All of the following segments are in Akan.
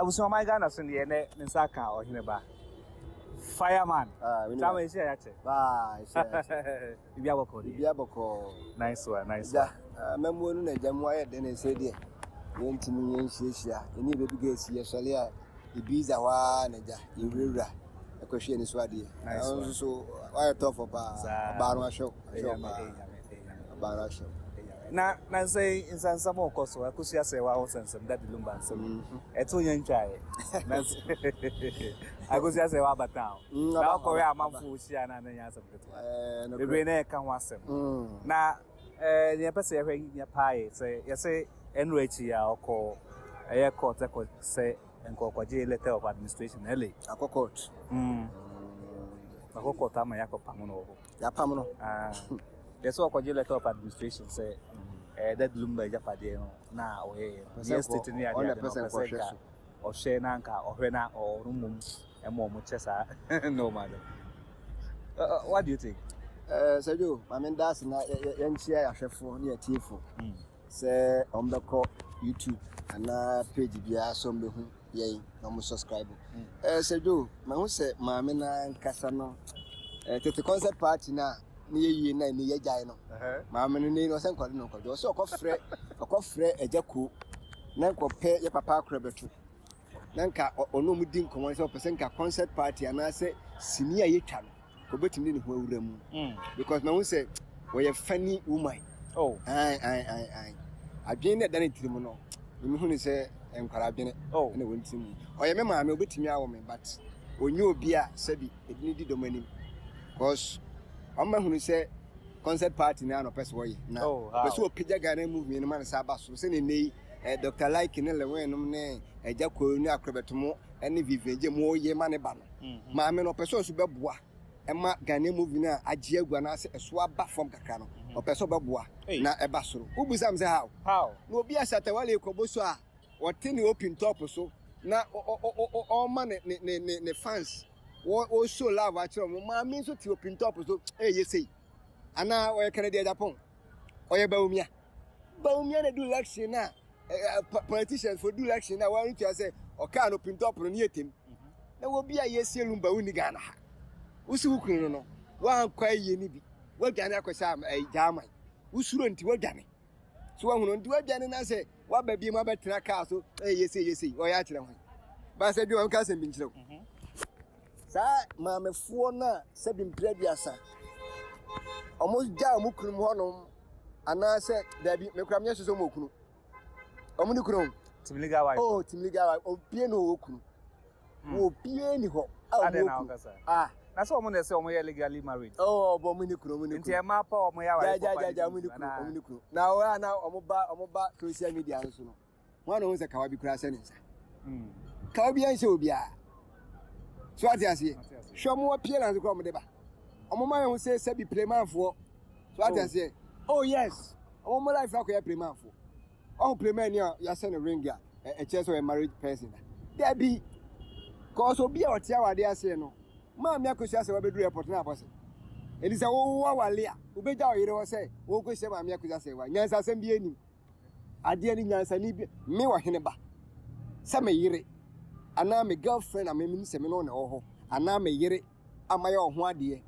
Akosua my Ghana so ne nsaka o hene ba. Fireman. Tama isi ayache. Ba, isi ayache. Ibi aboko di. Ibi aboko. Nice one. Memo nu na jamu aye de na se de. Yentimi yenhihia. Eni bebi ga esi yesole a ibiza wa na ja. Yewura. Ekohwe ni so ade. So why tough pa. Ba show. Ba show. Na say insansa mo Akosua Akosua Serwaa o sensem that lumba nsem eto nyanchai na Akosua Serwaa batown na ko ya manfu hia na nya asem keto ebe na ka ho asem na nya pese hwe nya pai say yese enro echi ya okọ eye court ko say enko kwaje letter of administration ele akokot akokot ama yakopam no ya pam no yes kwaje letter of administration say that lumba japade no na oye yes state ni ade no o share na nka ohwe na orumum emo chesa no matter what do you think Sergio Mamendas na yenchia ya hwefo ne atiefo say ombeko YouTube ana page bia so mbehu yen na mo subscribe Sergio ma hu se maame na nkasa no tete concert party na ni yeyi na ni yejai no maame no ni no se nkwade no nkwade so okofre ejako na nkopɛ ye papa akora betu na nka ono mu di nkomo se opese nka concert party ana se sini a yetwa no ko betimi ni ho awura mu because ma hu se we ye funny woman ai adwen na dan tirim no me hu ni se enkwara adwen na wontim oye me maame obetimi awo me but onye obi a sabi edini di domanim because amma hu ni se concert party na no person woye na person opija Ghana movie no man sa ba so se ne nei Dr. Like ne lewen no ne eja ko ni akrobetomo ene viveje mo ye mane ba no maame no person so beboa ema Ghana movie na agye agua na se eso aba form kakra no o person beboa na eba soro ubusam se how no obi asata wale ekoboso a wote ni open top so na o man ne fans o show love actually mo maame so ti open top so yesei ana o ye Canada Japan o ye baumia na do election na politicians for do election na wan to say o ka no open top no yetem na wo bia yesi lumba uni Ghana ha usi wukunu no wan kwa ye ni bi wadwane akosa jaman usuro nti wadwane so wan hunu nti wadwane na say wa ba bi ma betra ka so yesi o ya kire ho ba se bi wan ka sem bi nkire sa maamefo na se bi mprabiasa almost ja mu kunum honom ana se Dabi me kura me so mo kunu omuni kunu timliga wife timliga wife opie no okunu opie ni ho na so omo na se omo ye legally married bo omuni kunu nti e ma pa omo ya wife ja omuni kunu na o na omo ba social media nso no wan no se kawa bi kura se nsa kawa bi an se obia so atiase shomo opie na nko omo de ba omo ma ye se bi playmanfo so atiase yes omo life akoya playmanfo playman ya send a ring a chance of a married person Dabi cause obi a otia wade ase no ma me Akosua se wa bedu report na boss elisa wo wale a obeja oyire wo se wo ko se ma me Akosua se wa nyansa sem bi enim ade ani nyansa ni bi me wo hene ba se me yire ana me girlfriend am me se me no na ho ana me yire amaye ho ade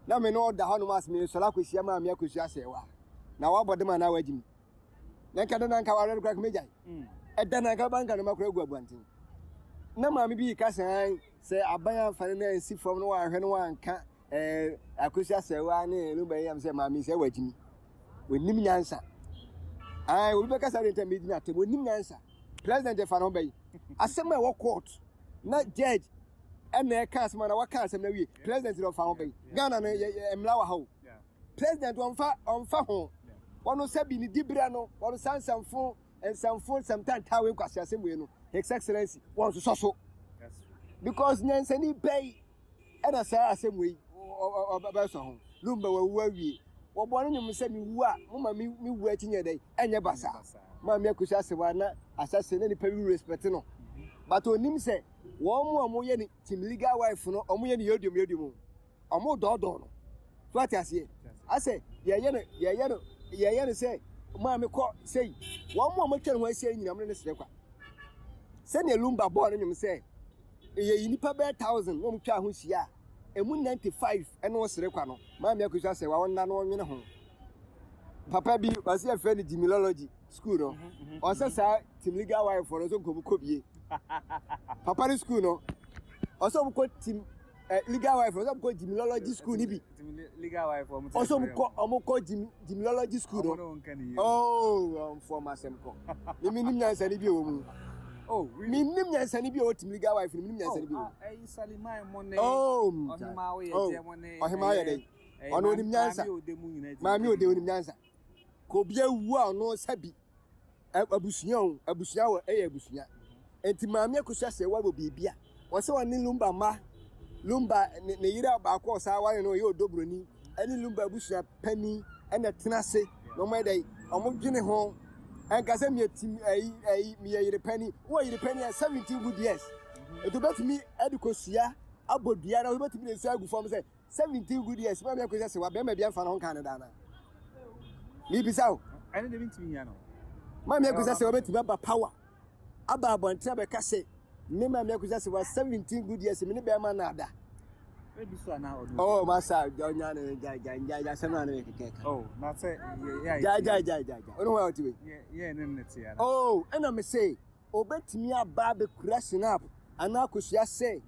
na me no da ho no mas me so la Akosua ma me Akosua se wa na wa bodema na wajimi na kada na nka ware kra kmeja eda na nka banka no makra gu abuantin na maami bi ka san se aban afane na si from no wa hwe no anka Akosua Serwaa ne no bayi am se maami se wajimi onim nyansa obi be ka sa renta me dina tem onim nyansa president e fa no bayi asema e wo court na judge ene ka asema na waka asema na wi president no fa ho bayi Ghana no emla wa hawo president on fa ho wono sabi ni dibra no wono sansamfo ensamfo sometimes tawe kwase asemu no his excellency won so because nyansani pay ena sa asemu yi ba so ho lumba wa wie wo bo no nyum se mi wu a mama mi wu a tinye dai enye basa ma me Akosua Serwaa na asase na ni pa wi respect no but onim se wo mo ye ni team legal wife no omo ye ni yodum omo dodo no so atiase ase ye no say ma me ko say wo mo twere ho asie nyina mo ne sere kwa Send a lumba born and you say, a nipa bear 1,000, no child who's here, a 95 and was Requano. Mamma could just say, one home. Papa B was a friend of gemology school, or Sasa, Tim Liga wife for us, could be. Papa school, no, or some called Tim Liga wife for some called gemology school, Liga wife, also called gemology school. Oh, for Asem. The minimum and you. Oh, minimum and you to Liga wife, minimum and Salima money. Oh, Mahimaya day. On him Yansa, Mammy, de Yansa. Cobia, no sabi. Abusian, Abusia, and Timamia could say, what will be beer? Was so any lumba ma lumba, Neira Bakos, I know your Dobroni, any lumba bushia penny, and a tenacity, no matter, I'm going home. And Casamia, me a penny, why the penny at 17 good years. It about me, Educosia, about the other, about me, say, 17 good years. Mamma could say, well, maybe I'm from Canada. Maybe so. I didn't mean to me, Mamma could say, about to power. About one trouble cassette. Mamma could say, was 17 good years, and maybe I'm another. Maybe so now. Oh, my son, John, Jaya, someone. Oh, that's it. Jaya. Oh, yeah, oh, and I may say, obey me a barber crashing up, and I could just say,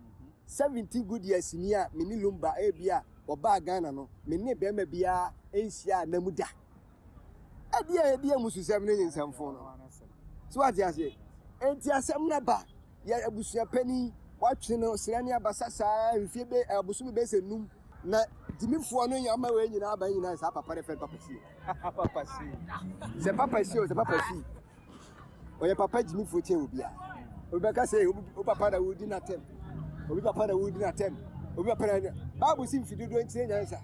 17 good years in here, Mini Lumba, Abia, or Bagano, Mini Bemabia, Asia, Namuda. Idea must be 7 in some phone. So what you say? And Tiasam Naba, yet Abusia Penny, watching Serania Basasa, and Phoebe, Abusu Base and Noom. Na Jimmy Fuano, Yama, when you are buying us up a parafel papacy. The papacy or the papacy. Or your papa Jimmy Futin will be. Rebecca say, Papa would not attempt. Papa would not attempt. Babu seems to do answer.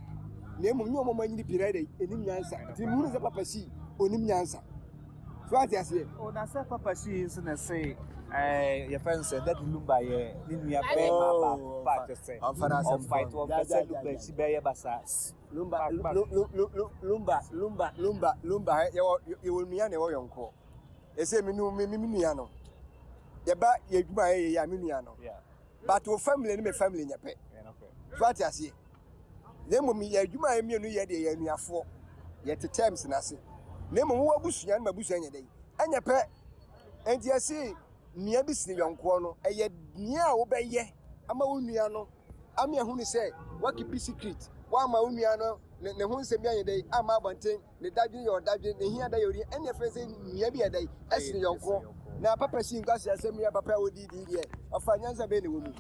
Name of no moment in the period, and in answer. The moon is a papacy, or in answer. So I say, oh, that's a papacy is in a say. Your friend said that Lumba, Ninia, part of say, of fight of the Bear Bassas. Lumba, you will mean a young call. They say, Miniano. The back, you buy a Miniano. But to family and family in your pet. What I say. Then when me, you might mean you had a year for yet the terms and I say, Name of Bush and my bush any day. And your pet, and you see. Near business young corner, a yet near obey ye. I'm a uniano. I'm a who say, what keep secret? Why my uniano, the who say me a day, I'm a bunting, the dodging or dodging, and here they already, and if I say maybe a day, as in young corner. Now, Papa seeing Gas, I send me a papa would eat here, a financial baby woman.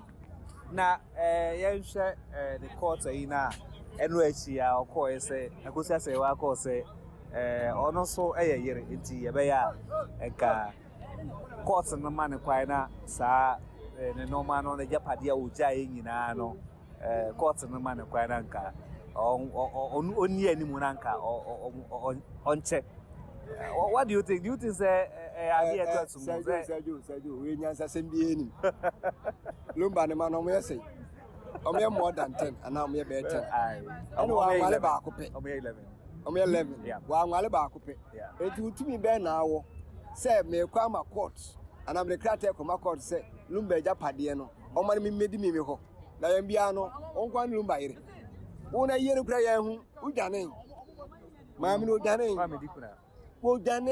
Now, you share the court in a NYC, our court say, Akosua say, what court say, also a year into a bear and car. Courts and the man acquire, sir, the no man on the Japadia will jay in ano, courts and the man acquire on any Munanka or on check. What do you think? Do you think I hear to we answer same being Lumba the man on me say, I'm more than 10, and now me better. I'm 11. I'm 11. Yeah, well, I'm about to pay. It would to me bear now. Say, me come a court, and I'm the crater come a court, say, Lumba Japadiano, or money made me ho. Lambiano, on one Lumba. One a year of prayer, who done Mammy no done, who done,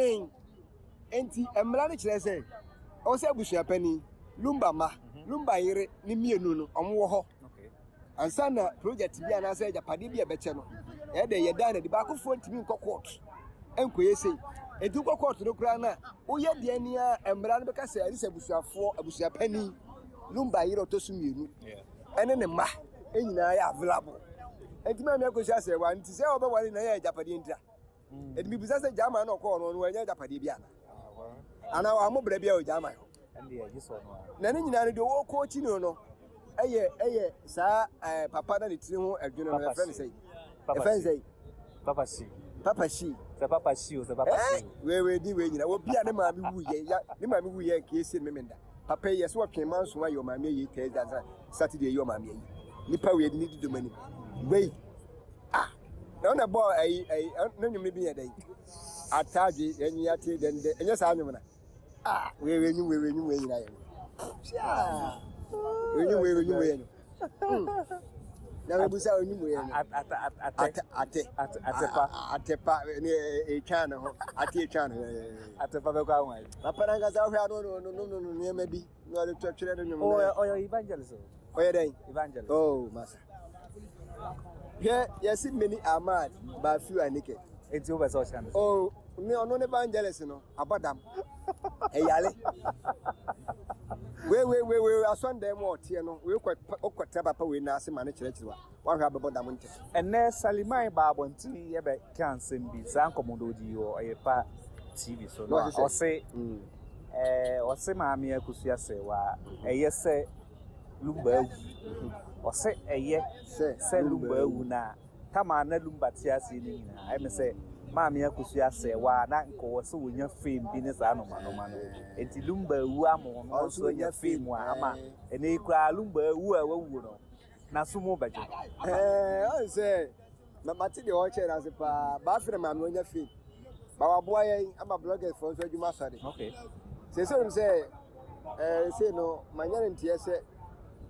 and Mlanich, say, also Bushia Penny, Lumba ma, Lumba ire, Nimi Nuno, on Woho. And Sana project be an answer Japadia Betano. Ede ye done the back of 40 min court. And say. And took a court to the crana. Oh, yet the Ania and Branca said, "This is a bushia penny, Lumba hero to Sumu." And then the ma, and I are available. And my uncle just said, "One to say over one in a Japadinta." It be possessed a German or corn when you're Japadiana. And now I'm a brabio Jama. And the Nanny do all coaching, no. Sir, Papa, it's no, a general friend say. Papa, she. The papa shoes, the papa. Where do we know? Be a man who ye case in Memenda. Papa, yes, what came out so your mammy tells that Saturday your mammy. Nippa, we need to do money. Wait. Ah, on a boy, no, you may be a day. I charge you, and yet, and yes, I know. Ah, where you Yeah. Anyway. Now we say anyway. Atepa a channel. Ate channel. Atepa be kwa nwa. Paparanga za no maybe no the church no. Oh, evangelist. Oh, yeah, Evangelist. oh, master. Here, yes, many are mad, but few are naked. It's over so channel. Oh, me on no evangelist, no, about them. Hey, Yale. We are Sunday more, Tiano. We quite Tabapa, we now see manage one have about them. And there's Salimai Babon to me, can't send be San Commododi or a pa TV. So, or say, Mammy Akosua Serwaa, a yes, say, Lumba, or say, a yes, say, Lumba, una. Come on, Lumba Tiasi, I may say. Mammy Akosua Serwaa na nko so wonya fame bi ne sa no man enti lumba wu amon also nya fame wa ama ene kura lumba wu a wawu no na so mo baje I say mati de o che na se pa ba fere ma no nya fame ba wa boa yen ama bloggers for so adwuma sare okay say say no manya ntie se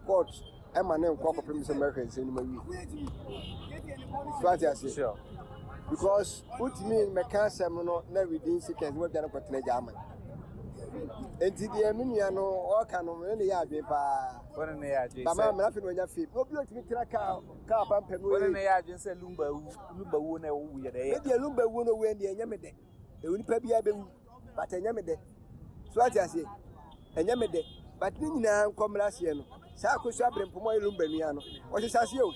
court e ma ne nko kopem se America se ni ma wi so sure because what mean me cancer no na within seconds we be na kwetena jama enti de amia no o ka no me ne ya adwen pa wona ne ya adwen ba ma na fi no nya fi obi o timi tira ka ba mpem no wona ne ya adwen se lumba wu na wo ye de e de lumba wu no we ne nya me de e woni pa bia be wu but nya me de so ati ase nya me de but ni nyina nkomra se no sa Akosua brempomo e lumba nua no o se sase o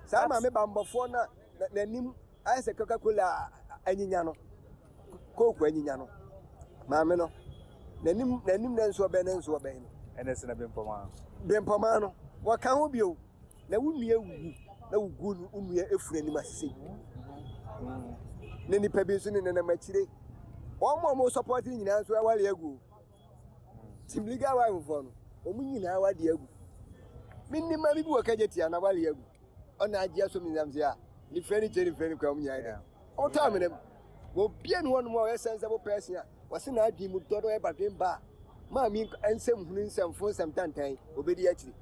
sa ma me ba mbofo na nanim I say Coca-Cola anyinya no Coke anyinya no maame no nanim na nso be no ene se na bempoma no wa kan ho bio na wunua wu na wugu no unua efura ni masese ne ni pa bi so ne na machire mo support nyina nso awale agu team league wa mfo no omu nyina awade agu minni ma bi wo kajetia na awale agu ona agia so minamzia ni friend kwa mnyaya o time them go bien one more sensible person wase na adwi mu dodo e badwen ba ma mi ensem hunu nsem fo nsem tantan obedi akiri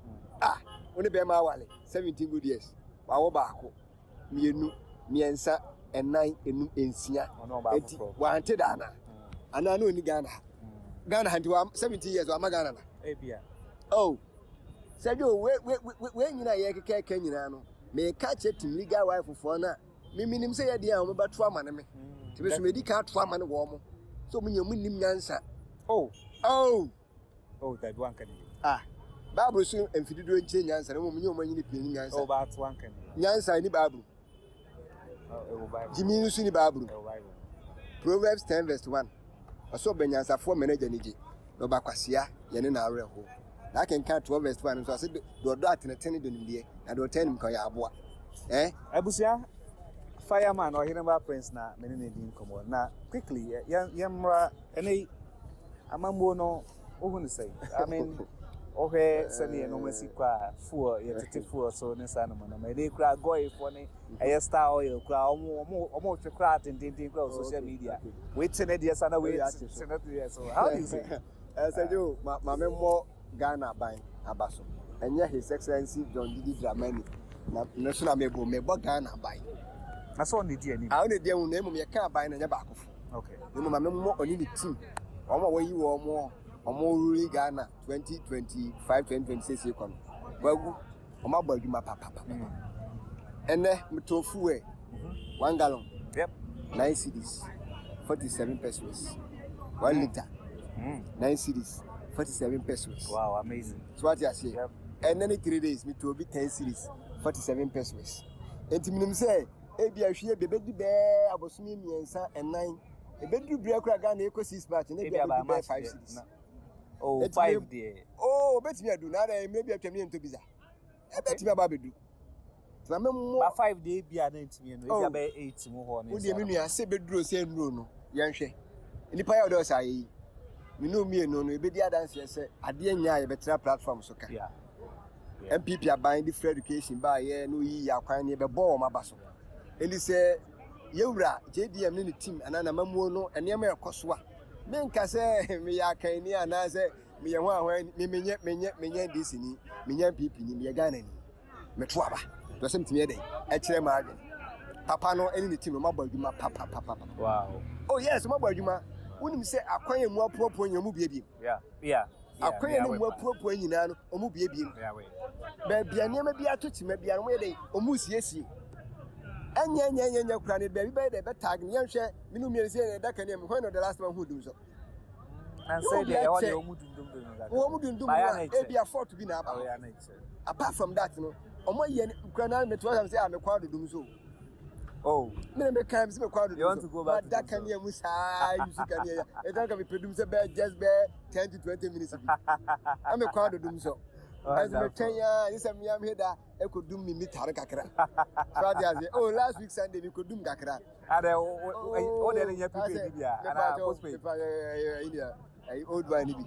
oni be ma wale 17 good years wa wo baako mienu miensa enan enum ensia eti wa ante dana ana no ni Ghana hanti wa 17 years wa magana na ebia oh sejo we nyina ye keke nyina no me catch it legal wife for na me minim say ye am ba to ama ne me ti be so me di ka to ama ne wo mo so me nyam nim nyansa oh that one can Bible so emfidido nche nyansa mo me nyam anyini pin nyansa ba to one can nyansa ni Bible Jimmy so ni Bible Proverbs 10 verse 1 aso be nyansa for manager ni ji no ba kwasia ye ne na awe ho that can count 12 verse 1 so I said do atene do nimdie na do 10 mko ya aboa abusia Fireman or Hiramba Prince na many din komo na quickly yamra any amambo no ohun say I mean okay sani no masi kwa fuo ye tete fuo so ne sa no na me dey kra goy for ne star oil kra omo twe kra tin kra social media wait say dey sana wait so how do you say you ma me mo Ghana by abaso enye His Excellency John Didi Dramani na national mebo Ghana by na so on the ani I only dey un emu me ka by na nya ba akofo okay emu ma me mo oni ni team omo wo yi wo omo ruri Ghana 2025 2026 ekon wagu omo agbaduma papa ene metofu 1 gallon yep 9 cedis 47 pesos 1 liter 9 cedis 47 pesos. Wow, amazing. So what you say? Yep. And then 3 days, me to be 10 series, 47 pesos. And to me say, ebi ahwe be di be abosumi miensa and 9. E be du bia kura Ghana eco 6 batch, and ebi be 5 series. Oh, 5 there. Oh, bet me adu na maybe atwemi ento biza. E bet me aba bedu. So me mo 5 day bia na ntimi no, ebi be 8 mo ho ne. Wo de me nua se beduro se nuro no, yenhwe. Nipa ya do sa yi. Me no me no ebedi adanse se ade nya ye betra platform so ka MPP aban di free education ba ye no yi akwan ne be bo ma ba so eli se yewura JDM ne team anana mamuo no enema Akosua me nka se me ya kan ni ana se me when me this ni me pipi ni me Ghana ni me to aba to sem timi dey e kire ma adwen papa no eni ni team ma bɔ adwuma papa wow oh yes ma bɔ adwuma wonim se akwan emu apopo nyamu biebiem yeah akwan emu apopo nyina no omu biebiem ba bia niam bia to chima bia no dey omu siesie anya kura ne ba bi dey be tag ne yanhwɛ minu mi se da kan am when the last one who do so and say they all the omu dundum e bia fort bi na aba apart from that no omo ye kura na me to am say am kwa dodum so oh me can see me kwa dodum you want to go back that can am say you see can here e don can be produce just 10 to 20 minutes am kwa dodum so as me tanya you say me am here da e ko dum mi tare kakra so they say oh last week Sunday we ko dum kakra ade o de nya pipe bia ana postpay India old one bi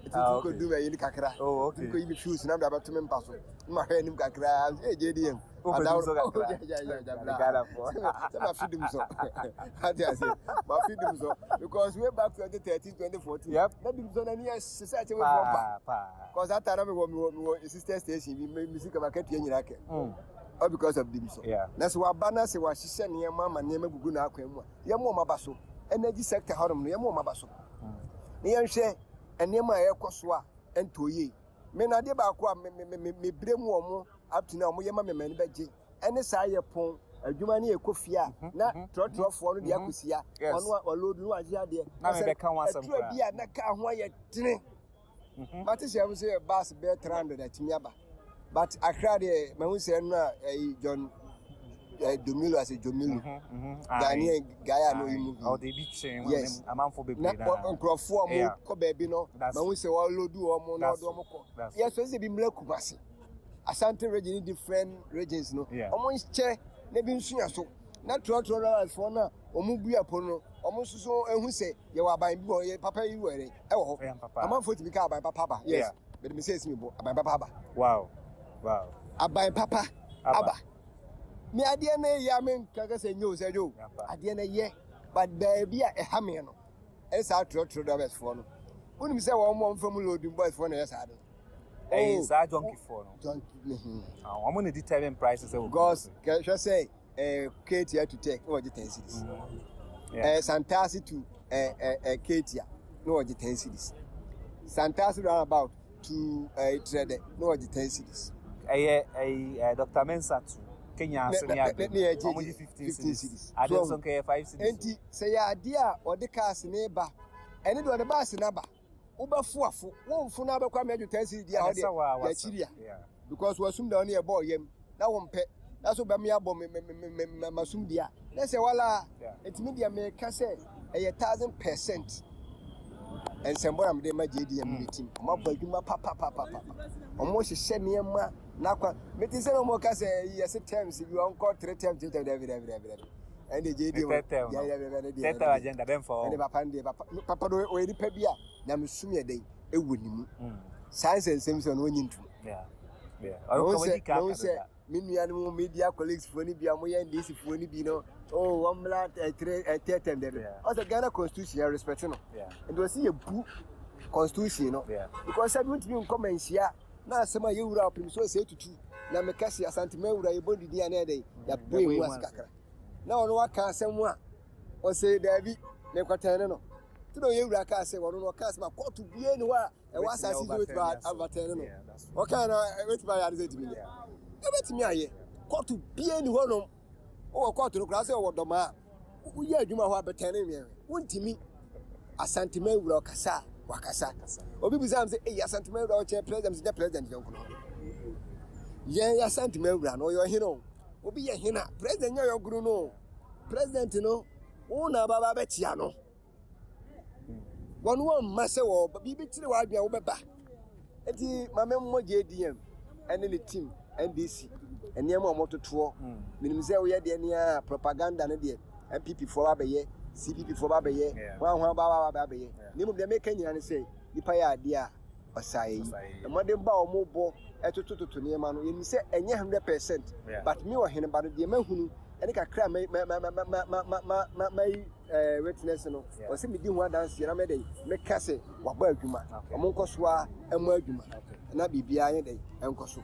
it ko dum e ni kakra oh okay ko yi fuse na da to me paso ma he ni kakra e JDM adaw yeah ma feedum so hadi I say ma feedum so because way back 2013 2014 yep na dum so na ni society we for because that time me sister station bi music market yen nyina ke all because of them so na so abana se wa hihye ne ma ne gugu na akwan mu ye mo maba so energy sector horom no ye mo maba so ne yen hwe enema a yekoso a entoye me na de ba ko a me bremu omo up to now mo ye ma me mani beje ene sa ye pon adwuma ne ekofia na trotro no de akosia ono olodu no agye ade na me be kan wasam kra bia na ka ho aye tene but say am say bus be 300 atimi aba but akra de me hu say no John Domilo as a Jomilo Daniel Gaya no movie oh they be chain yes amanfo be na nkrofo mo ko baabi no me hu say wo lodu omo no do mo ko yes so say bi mla kubase Asante region different regions no omo nche na bi nsuya so na trotro for na omo bua po no omo suso ehu se ye wa ban bi o ye papa yi were e wo ho amanfo ti bi ka aban papa ba yes but me say me bo aban papa ba wow aban papa aba me ade na ya me kaka se nyo se jo ade na ye but baby a ha me no e sa trotro da for no unim se wo mo mfam loading boys for na yes ade is that junkie for no I'm going to determine prices because can you say Kate here to take no 10 cities Santasi to Kate no 10 cities Santasi round about to trade no 10 cities Dr. Mensa to Kenya so near 15 cities I don't care 5 cities enti say ya dia or the cars neighbor any do the bus number Ubafuafu, won't for now become a 10 cities because we assume down here boy yem that one pet that's what me abo masum dia let's say wala it media me can say 1,000% and some boy am dey ma JDM meeting ma badwuma papa omo hye niam na kwa meeting say no mo ka say yes terms you on call 3 times every and the JDM yeah agenda them for and papa do we pa bia na mesum ye den ewonimu science and Simpson wonyintu no say me nuanu media colleagues for ni bia mo ye ndc for ni bi no oh one blood 3 time there also Ghana constitution respect no and we see a book constitution no because I don't even come and share na asema ye wura oprim so say tutu na me kasi asante me wura ye bodi dia na dey ya boy was kakra na ono waka asem a o say Dabi me kwatane no tudo ye wura ka say ono no ka asema court bie ni wa e wa asase zo with bad avatane no o ka na with bad ya dey timi e betimi aye court bie ni ho no o court no kra say o doma u ye adwuma ho abetane me wontimi asante me wura kasa wakasa obi bizam say eh asante me wura o che president yonko no ye asante me wura no yo hino obi ye hina president nya yo guru no president no una baba betia no wonu mase wo bibi tire wa adua wo beba enti mame mo JDM ene ne team NDC ene mo mototo minim say wo ye de ne propaganda ne de MPP for abeye CPP for abeye wan baba abeye nimu de make nyina ne say nipa ya ade a osaye modem ba o mo bo etotototo ne ma no yemi say enye 100% but me wo hene ba no de mahunu ene kakra witness no o se me di ho dance na me dey me kase wa ba adwuma omo nkosoa emu adwuma na bibia yen dey enkoso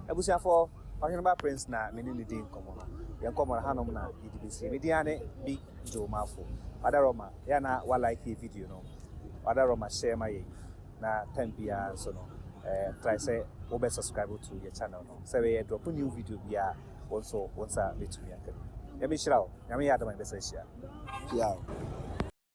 ebusia for Fireman Prince na me ni din komo no yen komo na hanom na idibesi me dia ne bi jo mafo adaroma ya na wa like video no adaroma share my na time bia so no try say obe subscribe to your channel no say we drop new video bia also once a bit to me akere ya be shirawo ya me ya da my best share yeah